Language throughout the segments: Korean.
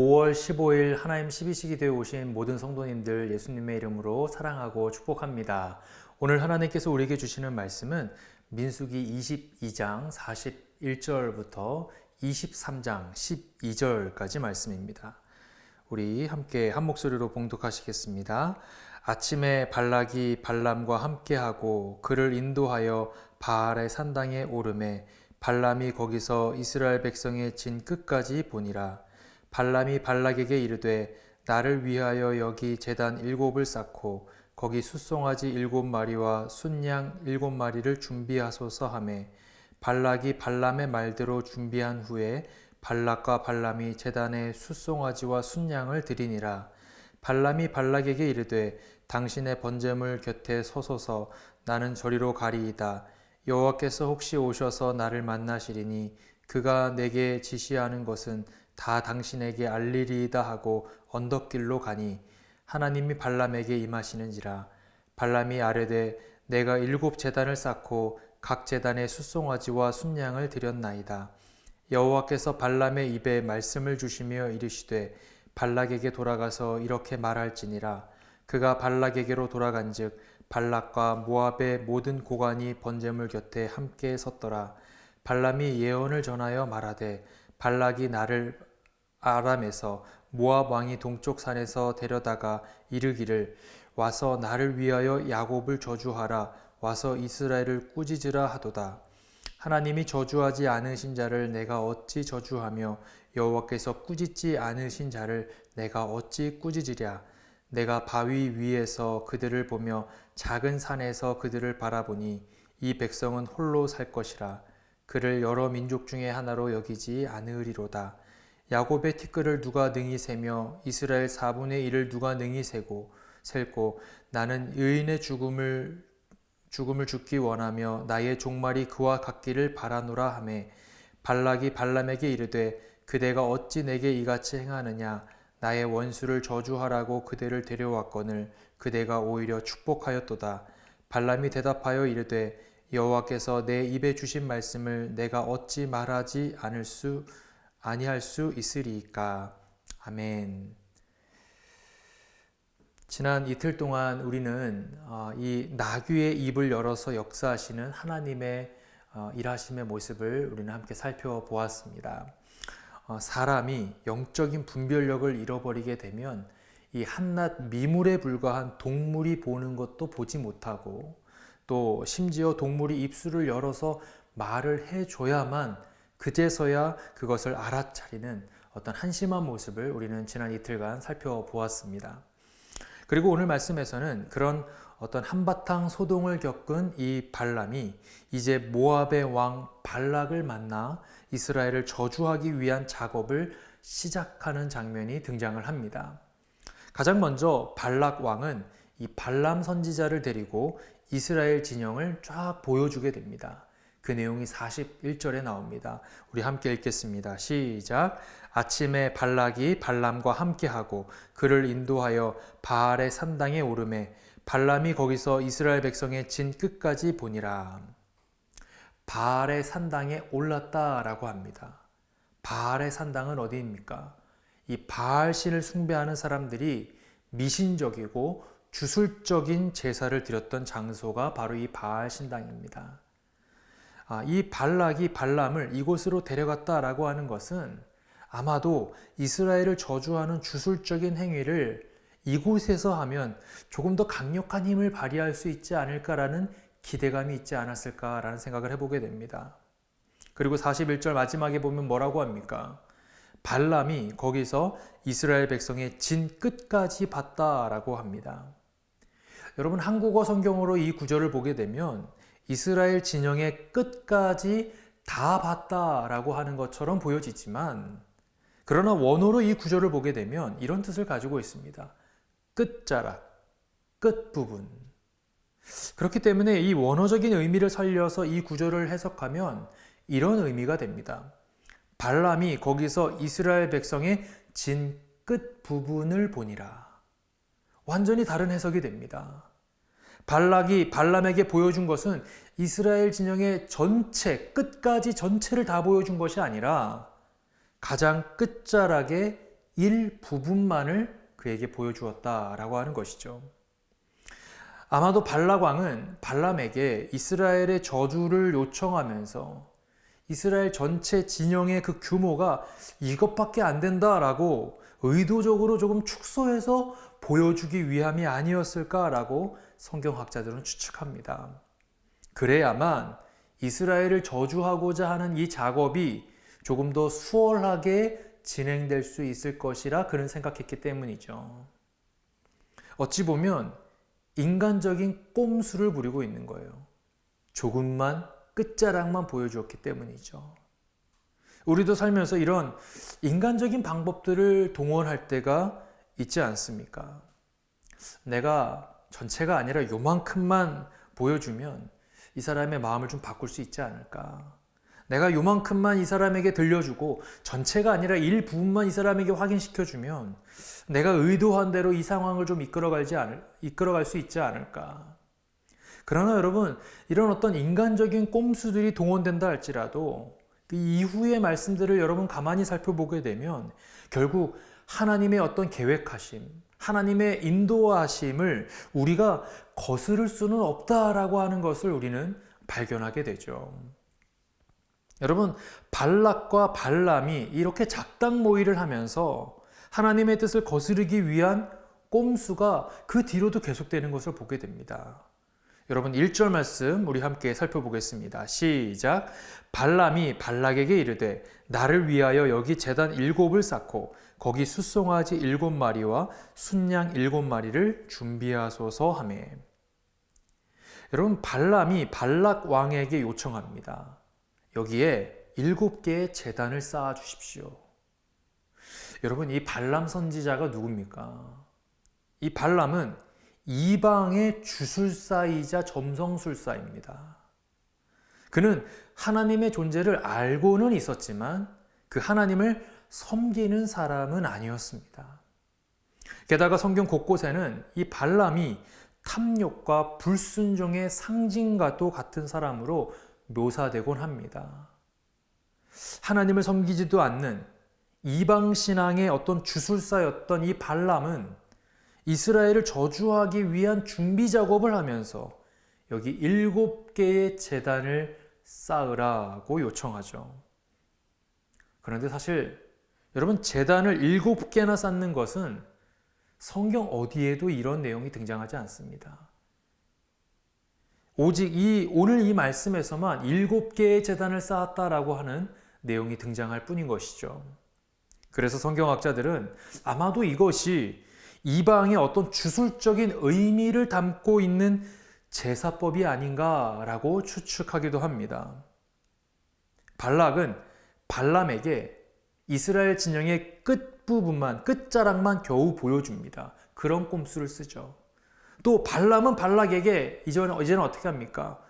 5월 15일 하나님 12시기도에 오신 모든 성도님들 예수님의 이름으로 사랑하고 축복합니다. 오늘 하나님께서 우리에게 주시는 말씀은 민수기 22장 41절부터 23장 12절까지 말씀입니다. 우리 함께 한 목소리로 봉독하시겠습니다. 아침에 발락이 발람과 함께하고 그를 인도하여 바알의 산당에 오르매 발람이 거기서 이스라엘 백성의 진 끝까지 보니라. 발람이 발락에게 이르되 나를 위하여 여기 제단 7을 쌓고 거기 숫송아지 7마리와 순양 7마리를 준비하소서 하매 발락이 발람의 말대로 준비한 후에 발락과 발람이 제단에 숫송아지와 순양을 드리니라. 발람이 발락에게 이르되 당신의 번제물 곁에 서소서 나는 저리로 가리이다. 여호와께서 혹시 오셔서 나를 만나시리니 그가 내게 지시하는 것은 다 당신에게 알리리이다 하고 언덕길로 가니 하나님이 발람에게 임하시는지라. 발람이 아뢰되 내가 7제단을 쌓고 각 제단에 숫송아지와 순양을 드렸나이다. 여호와께서 발람의 입에 말씀을 주시며 이르시되 발락에게 돌아가서 이렇게 말할지니라. 그가 발락에게로 돌아간즉 발락과 모압의 모든 고관이 번제물 곁에 함께 섰더라. 발람이 예언을 전하여 말하되 발락이 나를 아람에서 모압 왕이 동쪽 산에서 데려다가 이르기를 와서 나를 위하여 야곱을 저주하라. 와서 이스라엘을 꾸짖으라 하도다. 하나님이 저주하지 않으신 자를 내가 어찌 저주하며 여호와께서 꾸짖지 않으신 자를 내가 어찌 꾸짖으랴. 내가 바위 위에서 그들을 보며 작은 산에서 그들을 바라보니 이 백성은 홀로 살 것이라. 그를 여러 민족 중에 하나로 여기지 않으리로다. 야곱의 티끌을 누가 능히 세며 이스라엘 4분의 1을 누가 능히 셀고 나는 의인의 죽음을 죽기 원하며 나의 종말이 그와 같기를 바라노라 하매 발락이 발람에게 이르되 그대가 어찌 내게 이같이 행하느냐. 나의 원수를 저주하라고 그대를 데려왔거늘 그대가 오히려 축복하였도다. 발람이 대답하여 이르되 여호와께서 내 입에 주신 말씀을 내가 어찌 말하지 아니할 수 있으리이까. 아멘. 지난 이틀 동안 우리는 이 나귀의 입을 열어서 역사하시는 하나님의 일하심의 모습을 우리는 함께 살펴보았습니다. 사람이 영적인 분별력을 잃어버리게 되면 이 한낱 미물에 불과한 동물이 보는 것도 보지 못하고 또 심지어 동물이 입술을 열어서 말을 해줘야만 그제서야 그것을 알아차리는 어떤 한심한 모습을 우리는 지난 이틀간 살펴보았습니다. 그리고 오늘 말씀에서는 그런 어떤 한바탕 소동을 겪은 이 발람이 이제 모압의 왕 발락을 만나 이스라엘을 저주하기 위한 작업을 시작하는 장면이 등장을 합니다. 가장 먼저 발락 왕은 이 발람 선지자를 데리고 이스라엘 진영을 쫙 보여주게 됩니다. 그 내용이 41절에 나옵니다. 우리 함께 읽겠습니다. 시작. 아침에 발락이 발람과 함께하고 그를 인도하여 바알의 산당에 오르매 발람이 거기서 이스라엘 백성의 진 끝까지 보니라. 바알의 산당에 올랐다라고 합니다. 바알의 산당은 어디입니까? 이 바알 신을 숭배하는 사람들이 미신적이고 주술적인 제사를 드렸던 장소가 바로 이 바알 신당입니다. 이 발락이 발람을 이곳으로 데려갔다라고 하는 것은 아마도 이스라엘을 저주하는 주술적인 행위를 이곳에서 하면 조금 더 강력한 힘을 발휘할 수 있지 않을까라는 기대감이 있지 않았을까라는 생각을 해보게 됩니다. 그리고 41절 마지막에 보면 뭐라고 합니까? 발람이 거기서 이스라엘 백성의 진 끝까지 봤다라고 합니다. 여러분, 한국어 성경으로 이 구절을 보게 되면 이스라엘 진영의 끝까지 다 봤다라고 하는 것처럼 보여지지만 그러나 원어로 이 구절을 보게 되면 이런 뜻을 가지고 있습니다. 끝자락, 끝부분. 그렇기 때문에 이 원어적인 의미를 살려서 이 구절을 해석하면 이런 의미가 됩니다. 발람이 거기서 이스라엘 백성의 진 끝부분을 보니라. 완전히 다른 해석이 됩니다. 발락이 발람에게 보여준 것은 이스라엘 진영의 전체, 끝까지 전체를 다 보여준 것이 아니라 가장 끝자락에 일부분만을 그에게 보여주었다라고 하는 것이죠. 아마도 발락 왕은 발람에게 이스라엘의 저주를 요청하면서 이스라엘 전체 진영의 그 규모가 이것밖에 안 된다라고 의도적으로 조금 축소해서 보여주기 위함이 아니었을까라고 성경학자들은 추측합니다. 그래야만 이스라엘을 저주하고자 하는 이 작업이 조금 더 수월하게 진행될 수 있을 것이라 그는 생각했기 때문이죠. 어찌 보면 인간적인 꼼수를 부리고 있는 거예요. 조금만 끝자락만 보여주었기 때문이죠. 우리도 살면서 이런 인간적인 방법들을 동원할 때가 있지 않습니까? 내가 전체가 아니라 요만큼만 보여주면 이 사람의 마음을 좀 바꿀 수 있지 않을까? 내가 요만큼만 이 사람에게 들려주고 전체가 아니라 일부분만 이 사람에게 확인시켜주면 내가 의도한 대로 이 상황을 좀 이끌어갈 수 있지 않을까? 그러나 여러분, 이런 어떤 인간적인 꼼수들이 동원된다 할지라도 그 이후의 말씀들을 여러분 가만히 살펴보게 되면 결국 하나님의 어떤 계획하심, 하나님의 인도하심을 우리가 거스를 수는 없다라고 하는 것을 우리는 발견하게 되죠. 여러분, 발락과 발람이 이렇게 작당모의를 하면서 하나님의 뜻을 거스르기 위한 꼼수가 그 뒤로도 계속되는 것을 보게 됩니다. 여러분 1절 말씀 우리 함께 살펴보겠습니다. 시작. 발람이 발락에게 이르되 나를 위하여 여기 제단 7을 쌓고 거기 숫송아지 7마리와 순양 7마리를 준비하소서 하며. 여러분 발람이 발락 왕에게 요청합니다. 여기에 7개의 제단을 쌓아 주십시오. 여러분 이 발람 선지자가 누굽니까? 이 발람은 이방의 주술사이자 점성술사입니다. 그는 하나님의 존재를 알고는 있었지만 그 하나님을 섬기는 사람은 아니었습니다. 게다가 성경 곳곳에는 이 발람이 탐욕과 불순종의 상징과도 같은 사람으로 묘사되곤 합니다. 하나님을 섬기지도 않는 이방신앙의 어떤 주술사였던 이 발람은 이스라엘을 저주하기 위한 준비 작업을 하면서 여기 7개의 제단을 쌓으라고 요청하죠. 그런데 사실 여러분 제단을 7개나 쌓는 것은 성경 어디에도 이런 내용이 등장하지 않습니다. 오직 오늘 이 말씀에서만 7개의 제단을 쌓았다라고 하는 내용이 등장할 뿐인 것이죠. 그래서 성경학자들은 아마도 이것이 이방의 어떤 주술적인 의미를 담고 있는 제사법이 아닌가라고 추측하기도 합니다. 발락은 발람에게 이스라엘 진영의 끝부분만, 끝자락만 겨우 보여줍니다. 그런 꼼수를 쓰죠. 또 발람은 발락에게 이제는 어떻게 합니까?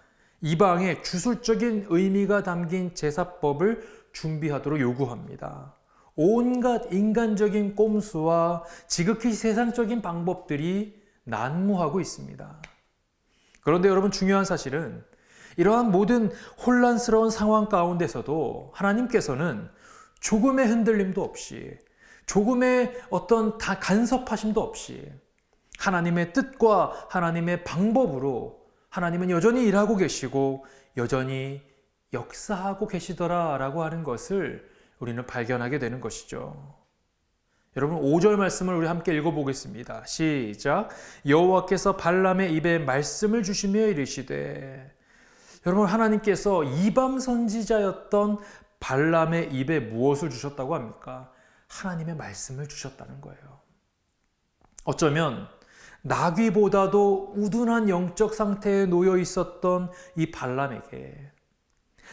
이방의 주술적인 의미가 담긴 제사법을 준비하도록 요구합니다. 온갖 인간적인 꼼수와 지극히 세상적인 방법들이 난무하고 있습니다. 그런데 여러분 중요한 사실은 이러한 모든 혼란스러운 상황 가운데서도 하나님께서는 조금의 흔들림도 없이 조금의 어떤 간섭하심도 없이 하나님의 뜻과 하나님의 방법으로 하나님은 여전히 일하고 계시고 여전히 역사하고 계시더라라고 하는 것을 우리는 발견하게 되는 것이죠. 여러분 5절 말씀을 우리 함께 읽어보겠습니다. 시작. 여호와께서 발람의 입에 말씀을 주시며 이르시되. 여러분 하나님께서 이방 선지자였던 발람의 입에 무엇을 주셨다고 합니까? 하나님의 말씀을 주셨다는 거예요. 어쩌면 나귀보다도 우둔한 영적 상태에 놓여 있었던 이 발람에게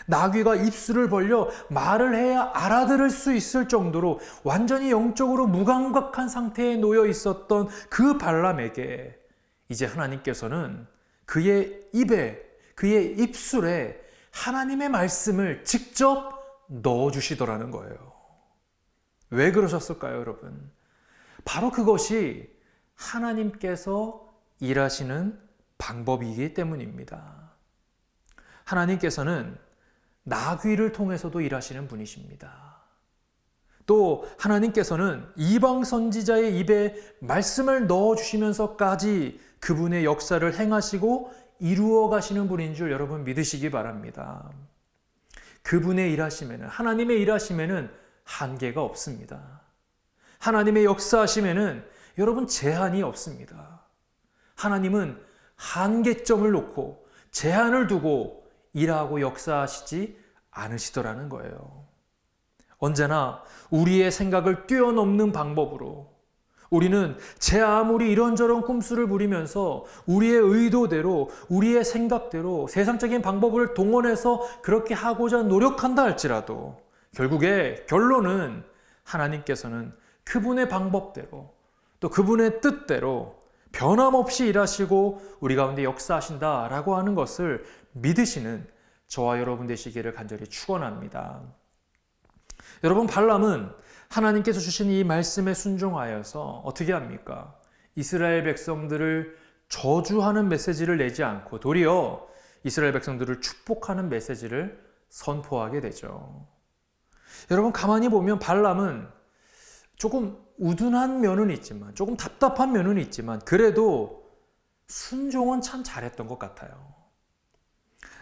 나귀가 입술을 벌려 말을 해야 알아들을 수 있을 정도로 완전히 영적으로 무감각한 상태에 놓여 있었던 그 발람에게 이제 하나님께서는 그의 입에, 그의 입술에 하나님의 말씀을 직접 넣어주시더라는 거예요. 왜 그러셨을까요, 여러분? 바로 그것이 하나님께서 일하시는 방법이기 때문입니다. 하나님께서는 나귀를 통해서도 일하시는 분이십니다. 또 하나님께서는 이방 선지자의 입에 말씀을 넣어주시면서까지 그분의 역사를 행하시고 이루어 가시는 분인 줄 여러분 믿으시기 바랍니다. 그분의 일하심에는, 하나님의 일하심에는 한계가 없습니다. 하나님의 역사하심에는 여러분 제한이 없습니다. 하나님은 한계점을 놓고 제한을 두고 일하고 역사하시지 않으시더라는 거예요. 언제나 우리의 생각을 뛰어넘는 방법으로 우리는 제 아무리 이런저런 꼼수를 부리면서 우리의 의도대로, 우리의 생각대로 세상적인 방법을 동원해서 그렇게 하고자 노력한다 할지라도 결국에 결론은 하나님께서는 그분의 방법대로 또 그분의 뜻대로 변함없이 일하시고 우리 가운데 역사하신다라고 하는 것을 믿으시는 저와 여러분 되시기를 간절히 축원합니다. 여러분, 발람은 하나님께서 주신 이 말씀에 순종하여서 어떻게 합니까? 이스라엘 백성들을 저주하는 메시지를 내지 않고 도리어 이스라엘 백성들을 축복하는 메시지를 선포하게 되죠. 여러분, 가만히 보면 발람은 조금 우둔한 면은 있지만, 조금 답답한 면은 있지만 그래도 순종은 참 잘했던 것 같아요.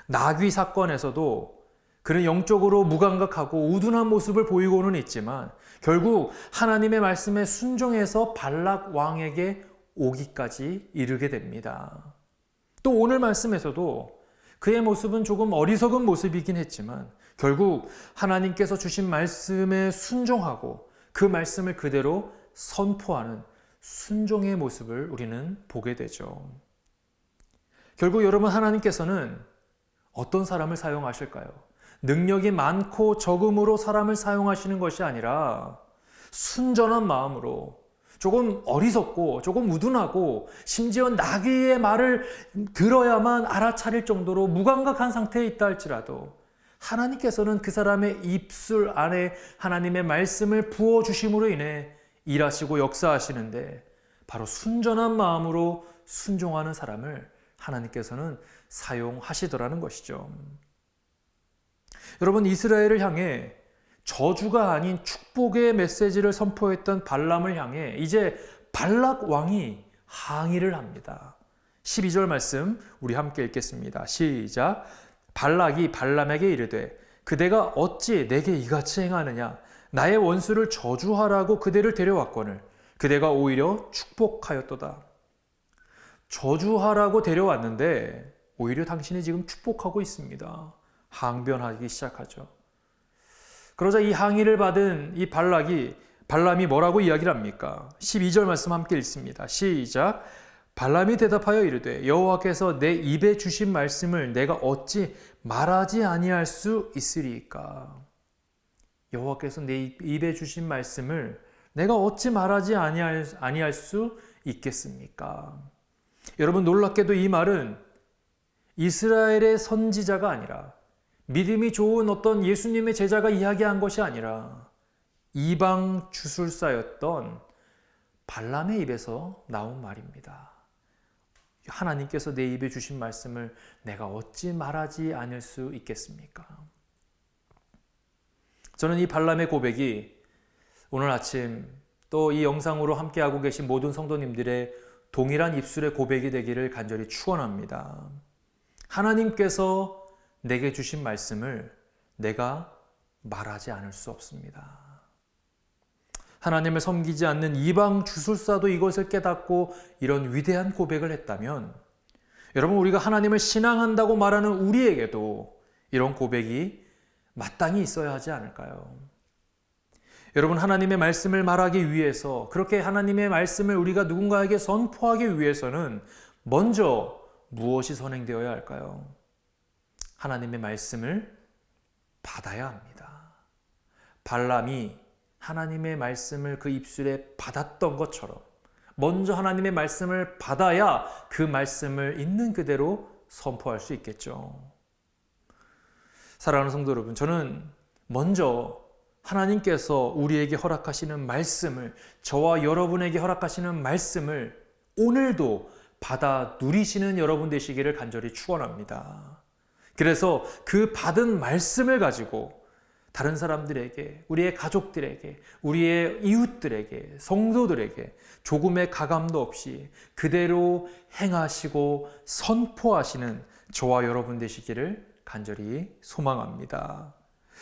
나귀 사건에서도 그는 영적으로 무감각하고 우둔한 모습을 보이고는 있지만 결국 하나님의 말씀에 순종해서 발락 왕에게 오기까지 이르게 됩니다. 또 오늘 말씀에서도 그의 모습은 조금 어리석은 모습이긴 했지만 결국 하나님께서 주신 말씀에 순종하고 그 말씀을 그대로 선포하는 순종의 모습을 우리는 보게 되죠. 결국 여러분, 하나님께서는 어떤 사람을 사용하실까요? 능력이 많고 적음으로 사람을 사용하시는 것이 아니라 순전한 마음으로 조금 어리석고 조금 우둔하고 심지어 나귀의 말을 들어야만 알아차릴 정도로 무감각한 상태에 있다 할지라도 하나님께서는 그 사람의 입술 안에 하나님의 말씀을 부어주심으로 인해 일하시고 역사하시는데 바로 순전한 마음으로 순종하는 사람을 하나님께서는 사용하시더라는 것이죠. 여러분, 이스라엘을 향해 저주가 아닌 축복의 메시지를 선포했던 발람을 향해 이제 발락 왕이 항의를 합니다. 12절 말씀 우리 함께 읽겠습니다. 시작. 발락이 발람에게 이르되 그대가 어찌 내게 이같이 행하느냐? 나의 원수를 저주하라고 그대를 데려왔거늘 그대가 오히려 축복하였도다. 저주하라고 데려왔는데 오히려 당신이 지금 축복하고 있습니다. 항변하기 시작하죠. 그러자 이 항의를 받은 이 발람이 뭐라고 이야기를 합니까? 12절 말씀 함께 읽습니다. 시작. 발람이 대답하여 이르되 여호와께서 내 입에 주신 말씀을 내가 어찌 말하지 아니할 수 있으리이까? 여호와께서 내 입에 주신 말씀을 내가 어찌 말하지 아니할 수 있겠습니까? 여러분, 놀랍게도 이 말은 이스라엘의 선지자가 아니라 믿음이 좋은 어떤 예수님의 제자가 이야기한 것이 아니라 이방 주술사였던 발람의 입에서 나온 말입니다. 하나님께서 내 입에 주신 말씀을 내가 어찌 말하지 않을 수 있겠습니까? 저는 이 발람의 고백이 오늘 아침 또 이 영상으로 함께하고 계신 모든 성도님들의 동일한 입술의 고백이 되기를 간절히 축원합니다. 하나님께서 내게 주신 말씀을 내가 말하지 않을 수 없습니다. 하나님을 섬기지 않는 이방 주술사도 이것을 깨닫고 이런 위대한 고백을 했다면 여러분, 우리가 하나님을 신앙한다고 말하는 우리에게도 이런 고백이 마땅히 있어야 하지 않을까요? 여러분, 하나님의 말씀을 말하기 위해서, 그렇게 하나님의 말씀을 우리가 누군가에게 선포하기 위해서는 먼저 무엇이 선행되어야 할까요? 하나님의 말씀을 받아야 합니다. 발람이 하나님의 말씀을 그 입술에 받았던 것처럼 먼저 하나님의 말씀을 받아야 그 말씀을 있는 그대로 선포할 수 있겠죠. 사랑하는 성도 여러분, 저는 먼저 하나님께서 우리에게 허락하시는 말씀을, 저와 여러분에게 허락하시는 말씀을 오늘도 받아 누리시는 여러분 되시기를 간절히 축원합니다. 그래서 그 받은 말씀을 가지고 다른 사람들에게, 우리의 가족들에게, 우리의 이웃들에게, 성도들에게 조금의 가감도 없이 그대로 행하시고 선포하시는 저와 여러분 되시기를 간절히 소망합니다.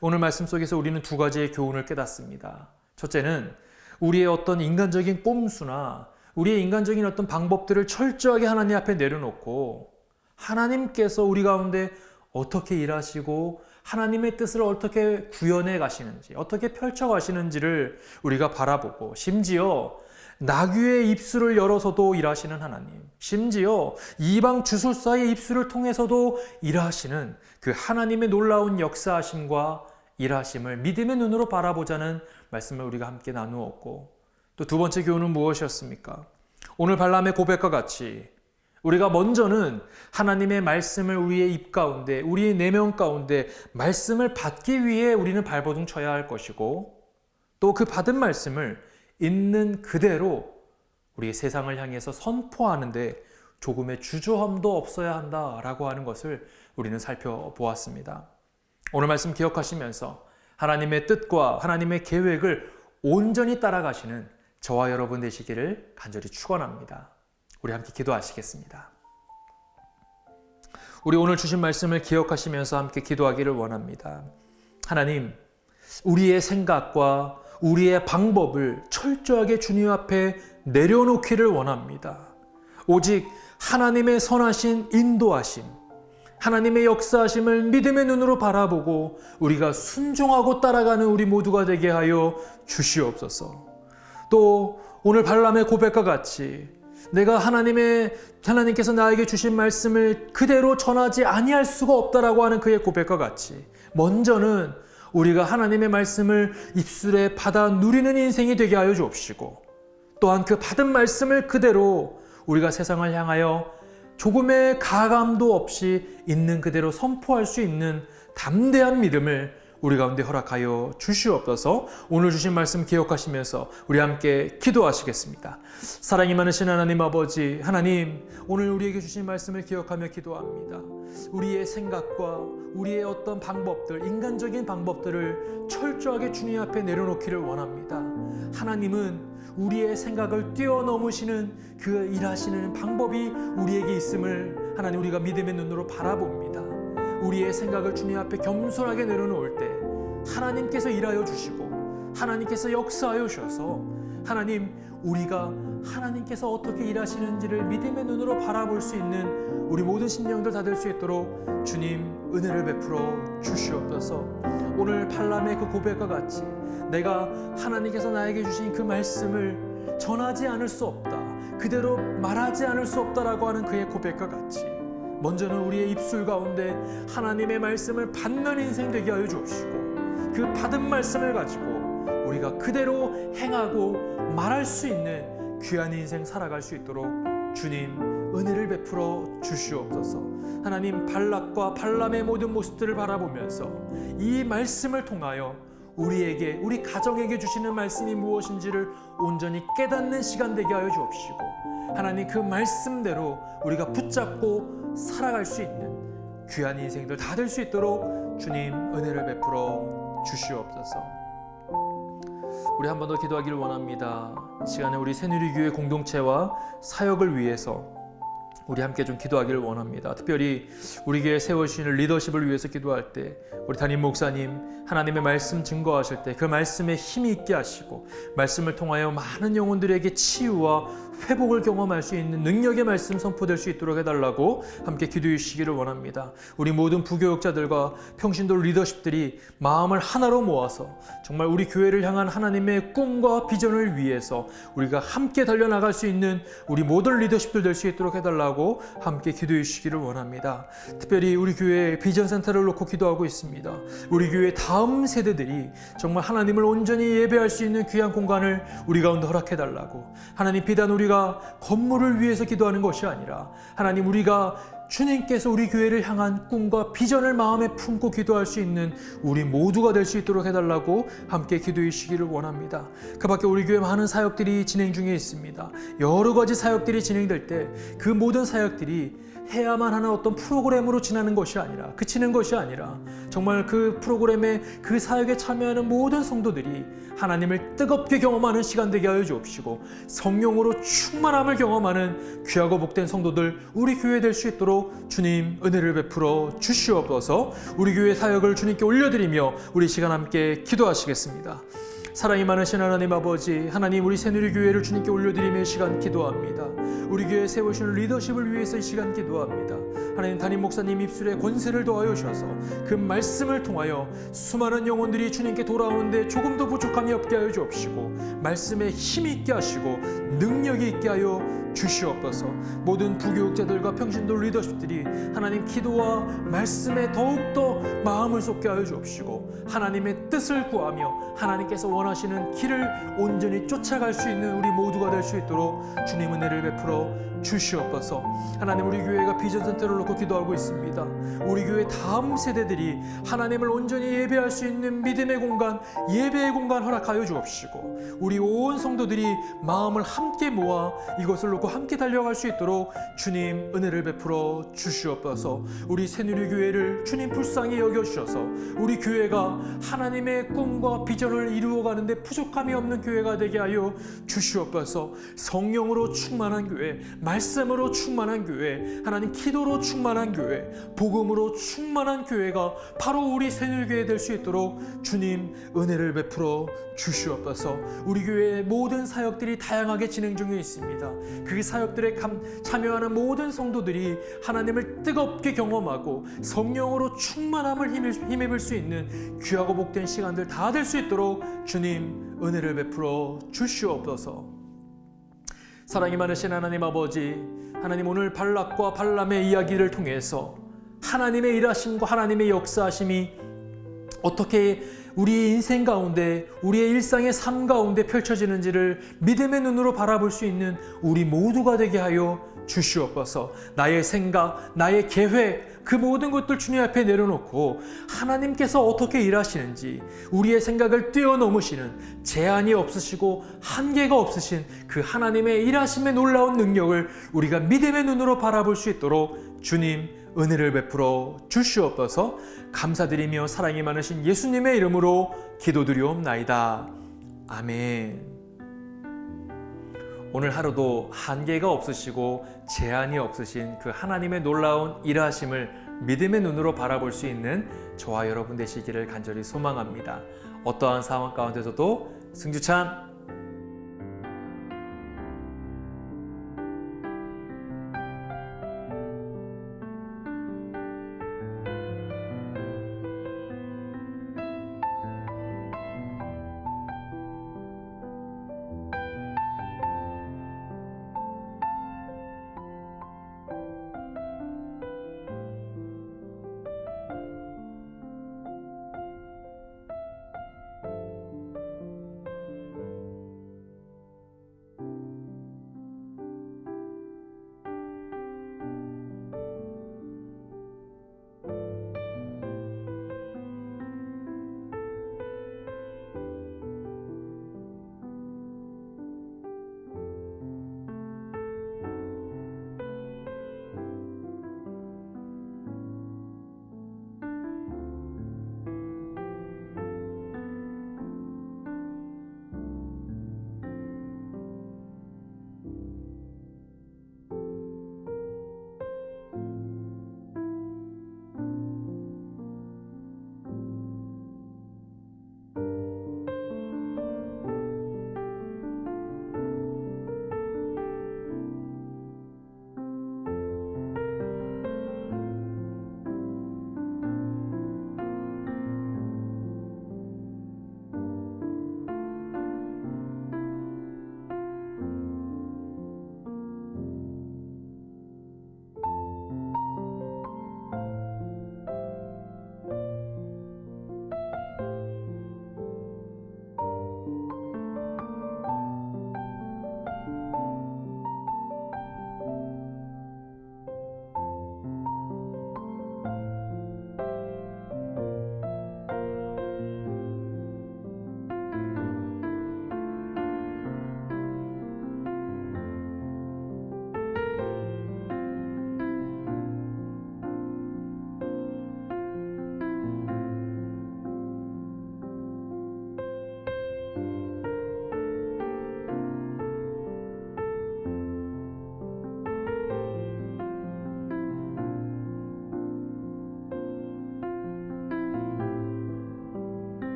오늘 말씀 속에서 우리는 두 가지의 교훈을 깨닫습니다. 첫째는 우리의 어떤 인간적인 꼼수나 우리의 인간적인 어떤 방법들을 철저하게 하나님 앞에 내려놓고 하나님께서 우리 가운데 어떻게 일하시고 하나님의 뜻을 어떻게 구현해 가시는지, 어떻게 펼쳐 가시는지를 우리가 바라보고, 심지어 나귀의 입술을 열어서도 일하시는 하나님, 심지어 이방 주술사의 입술을 통해서도 일하시는 그 하나님의 놀라운 역사하심과 일하심을 믿음의 눈으로 바라보자는 말씀을 우리가 함께 나누었고, 또 두 번째 교훈은 무엇이었습니까? 오늘 발람의 고백과 같이 우리가 먼저는 하나님의 말씀을 우리의 입 가운데, 우리의 내면 가운데 말씀을 받기 위해 우리는 발버둥 쳐야 할 것이고, 또 그 받은 말씀을 있는 그대로 우리 세상을 향해서 선포하는데 조금의 주저함도 없어야 한다라고 하는 것을 우리는 살펴보았습니다. 오늘 말씀 기억하시면서 하나님의 뜻과 하나님의 계획을 온전히 따라가시는 저와 여러분 되시기를 간절히 축원합니다. 우리 함께 기도하시겠습니다. 우리 오늘 주신 말씀을 기억하시면서 함께 기도하기를 원합니다. 하나님, 우리의 생각과 우리의 방법을 철저하게 주님 앞에 내려놓기를 원합니다. 오직 하나님의 선하신 인도하심, 하나님의 역사하심을 믿음의 눈으로 바라보고 우리가 순종하고 따라가는 우리 모두가 되게 하여 주시옵소서. 또 오늘 발람의 고백과 같이 내가 하나님께서 나에게 주신 말씀을 그대로 전하지 아니할 수가 없다라고 하는 그의 고백과 같이 먼저는 우리가 하나님의 말씀을 입술에 받아 누리는 인생이 되게 하여 주옵시고, 또한 그 받은 말씀을 그대로 우리가 세상을 향하여 조금의 가감도 없이 있는 그대로 선포할 수 있는 담대한 믿음을 우리 가운데 허락하여 주시옵소서. 오늘 주신 말씀 기억하시면서 우리 함께 기도하시겠습니다. 사랑이 많으신 하나님 아버지, 하나님, 오늘 우리에게 주신 말씀을 기억하며 기도합니다. 우리의 생각과 우리의 어떤 방법들, 인간적인 방법들을 철저하게 주님 앞에 내려놓기를 원합니다. 하나님은 우리의 생각을 뛰어넘으시는 그 일하시는 방법이 우리에게 있음을 하나님 우리가 믿음의 눈으로 바라봅니다. 우리의 생각을 주님 앞에 겸손하게 내려놓을 때 하나님께서 일하여 주시고 하나님께서 역사하여 주셔서 하나님, 우리가 하나님께서 어떻게 일하시는지를 믿음의 눈으로 바라볼 수 있는 우리 모든 심령들 다 될 수 있도록 주님 은혜를 베풀어 주시옵소서. 오늘 발람의 그 고백과 같이 내가 하나님께서 나에게 주신 그 말씀을 전하지 않을 수 없다, 그대로 말하지 않을 수 없다라고 하는 그의 고백과 같이 먼저는 우리의 입술 가운데 하나님의 말씀을 받는 인생 되게 하여 주옵시고, 그 받은 말씀을 가지고 우리가 그대로 행하고 말할 수 있는 귀한 인생 살아갈 수 있도록 주님 은혜를 베풀어 주시옵소서. 하나님, 발락과 발람의 모든 모습들을 바라보면서 이 말씀을 통하여 우리에게, 우리 가정에게 주시는 말씀이 무엇인지를 온전히 깨닫는 시간 되게 하여 주옵시고, 하나님 그 말씀대로 우리가 붙잡고 살아갈 수 있는 귀한 인생들 다 될 수 있도록 주님 은혜를 베풀어 주시옵소서. 우리 한 번 더 기도하기를 원합니다. 이 시간에 우리 새누리교회 공동체와 사역을 위해서 우리 함께 좀 기도하기를 원합니다. 특별히 우리 교회 세워주시는 리더십을 위해서 기도할 때 우리 담임 목사님 하나님의 말씀 증거하실 때 그 말씀에 힘이 있게 하시고 말씀을 통하여 많은 영혼들에게 치유와 회복을 경험할 수 있는 능력의 말씀 선포될 수 있도록 해달라고 함께 기도해 주시기를 원합니다. 우리 모든 부교육자들과 평신도 리더십들이 마음을 하나로 모아서 정말 우리 교회를 향한 하나님의 꿈과 비전을 위해서 우리가 함께 달려나갈 수 있는 우리 모든 리더십들 될 수 있도록 해달라고 함께 기도해 주시기를 원합니다. 특별히 우리 교회 비전센터를 놓고 기도하고 있습니다. 우리 교회 다음 세대들이 정말 하나님을 온전히 예배할 수 있는 귀한 공간을 우리 가운데 허락해달라고, 하나님 비단 우리가 건물을 위해서 기도하는 것이 아니라 하나님 우리가 주님께서 우리 교회를 향한 꿈과 비전을 마음에 품고 기도할 수 있는 우리 모두가 될 수 있도록 해달라고 함께 기도해 주시기를 원합니다. 그 밖에 우리 교회 많은 사역들이 진행 중에 있습니다. 여러 가지 사역들이 진행될 때 그 모든 사역들이 해야만 하는 어떤 프로그램으로 지나는 것이 아니라, 그치는 것이 아니라 정말 그 프로그램에, 그 사역에 참여하는 모든 성도들이 하나님을 뜨겁게 경험하는 시간 되게 하여 주옵시고, 성령으로 충만함을 경험하는 귀하고 복된 성도들, 우리 교회 될 수 있도록 주님 은혜를 베풀어 주시옵소서. 우리 교회 사역을 주님께 올려드리며 우리 시간 함께 기도하시겠습니다. 사랑이 많으신 하나님 아버지, 하나님, 우리 새누리교회를 주님께 올려드리며 이 시간 기도합니다. 우리 교회에 세우시는 리더십을 위해서 이 시간 기도합니다. 하나님, 담임 목사님 입술에 권세를 더하여 주셔서 그 말씀을 통하여 수많은 영혼들이 주님께 돌아오는데 조금도 부족함이 없게 하여 주옵시고, 말씀에 힘이 있게 하시고 능력이 있게 하여 주시옵소서. 모든 부교육자들과 평신도 리더십들이 하나님 기도와 말씀에 더욱더 마음을 쏟게 하여 주옵시고, 하나님의 뜻을 구하며 하나님께서 원하시는 길을 온전히 쫓아갈 수 있는 우리 모두가 될 수 있도록 주님 은혜를 베풀어 주시옵소서. 하나님, 우리 교회가 비전 센터를 놓고 기도하고 있습니다. 우리 교회 다음 세대들이 하나님을 온전히 예배할 수 있는 믿음의 공간, 예배의 공간 허락하여 주옵시고, 우리 온 성도들이 마음을 함께 모아 이것을 놓고 함께 달려갈 수 있도록 주님 은혜를 베풀어 주시옵소서. 우리 새누리교회를 주님 불쌍히 여겨주셔서 우리 교회가 하나님의 꿈과 비전을 이루어가는데 부족함이 없는 교회가 되게 하여 주시옵소서. 성령으로 충만한 교회, 말씀으로 충만한 교회, 하나님 기도로 충만한 교회, 복음으로 충만한 교회가 바로 우리 새누리교회 될 수 있도록 주님 은혜를 베풀어 주시옵소서. 우리 교회의 모든 사역들이 다양하게 진행 중에 있습니다. 그 사역들에 참여하는 모든 성도들이 하나님을 뜨겁게 경험하고 성령으로 충만함을 힘입을 수 있는 귀하고 복된 시간들 다 될 수 있도록 주님 은혜를 베풀어 주시옵소서. 사랑이 많으신 하나님 아버지, 하나님, 오늘 발락과 발람의 이야기를 통해서 하나님의 일하심과 하나님의 역사하심이 어떻게 우리의 인생 가운데, 우리의 일상의 삶 가운데 펼쳐지는지를 믿음의 눈으로 바라볼 수 있는 우리 모두가 되게 하여 주시옵소서. 나의 생각, 나의 계획, 그 모든 것들 주님 앞에 내려놓고 하나님께서 어떻게 일하시는지, 우리의 생각을 뛰어넘으시는, 제한이 없으시고 한계가 없으신 그 하나님의 일하심의 놀라운 능력을 우리가 믿음의 눈으로 바라볼 수 있도록 주님 은혜를 베풀어 주시옵소서. 감사드리며 사랑이 많으신 예수님의 이름으로 기도드리옵나이다. 아멘. 오늘 하루도 한계가 없으시고 제한이 없으신 그 하나님의 놀라운 일하심을 믿음의 눈으로 바라볼 수 있는 저와 여러분 되시기를 간절히 소망합니다. 어떠한 상황 가운데서도 승주찬